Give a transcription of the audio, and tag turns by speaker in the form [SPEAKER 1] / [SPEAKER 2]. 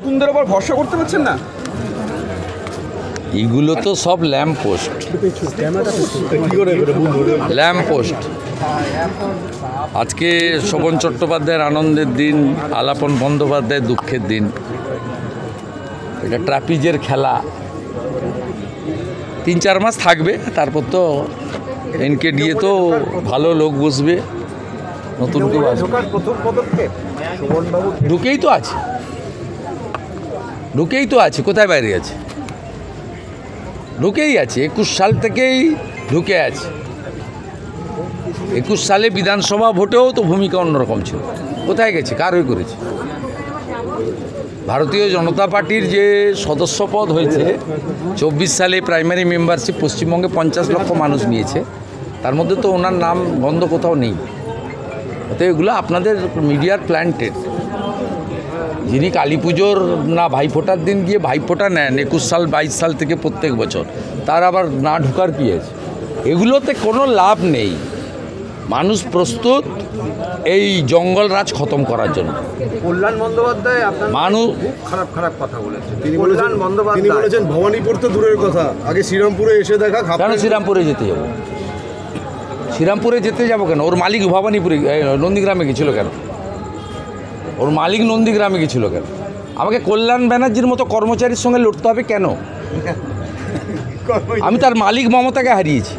[SPEAKER 1] নতুনদের উপর ভরসা করতে পারছেন না?
[SPEAKER 2] এগুলো তো সব ল্যাম্প পোস্ট। আজকে শোভন চট্টোপাধ্যায়ের আনন্দের দিন, আলাপন বন্দ্যোপাধ্যায়ের দুঃখের দিন। এটা ট্রাপিজের খেলা 3-4 মাস থাকবে, তারপর তো এনকে দিয়ে তো ভালো লোক বসবে, নতুন কেউ আসবে। ঢুকেই তো আছে, কোথায় বাইরে আছে? ঢুকেই আছে, 21 সাল থেকেই ঢুকে আছে। 21 সালে বিধানসভা ভোটেও তো ভূমিকা অন্যরকম ছিল। কোথায় গেছে? কার হয়ে করেছে? ভারতীয় জনতা পার্টির যে সদস্যপদ হয়েছে 24 সালে প্রাইমারি মেম্বারশিপ পশ্চিমবঙ্গে 50 লক্ষ মানুষ নিয়েছে, তার মধ্যে তো ওনার নাম গন্ধ কোথাও নেই। তো এগুলো আপনাদের মিডিয়ার প্ল্যান্টেড। যিনি কালী পুজোর না ভাইফোঁটার দিন গিয়ে ভাইফোঁটা নেন 21 সাল 22 সাল থেকে প্রত্যেক বছর, তার আবার না ঢোকার কী আছে? এগুলোতে কোনো লাভ নেই। মানুষ প্রস্তুত এই জঙ্গল রাজ খতম করার জন্য।
[SPEAKER 1] কল্যাণ বন্দ্যোপাধ্যায়
[SPEAKER 2] মানুষ
[SPEAKER 1] খারাপ কথা বলেছেন।
[SPEAKER 3] তিনি বলেছেন ভবানীপুর তো দূরের কথা, আগে শ্রীরামপুরে এসে দেখা।
[SPEAKER 2] কেন শ্রীরামপুরে যেতে যাবো? শ্রীরামপুরে যেতে যাবো কেন? ওর মালিক ভবানীপুরে নন্দীগ্রামে গেছিলো কেন? ওর মালিক নন্দীগ্রামে গেছিলো কেন? আমাকে কল্যাণ ব্যানার্জির মতো কর্মচারীর সঙ্গে লড়তে হবে কেন? আমি তার মালিক মমতাকে হারিয়েছি।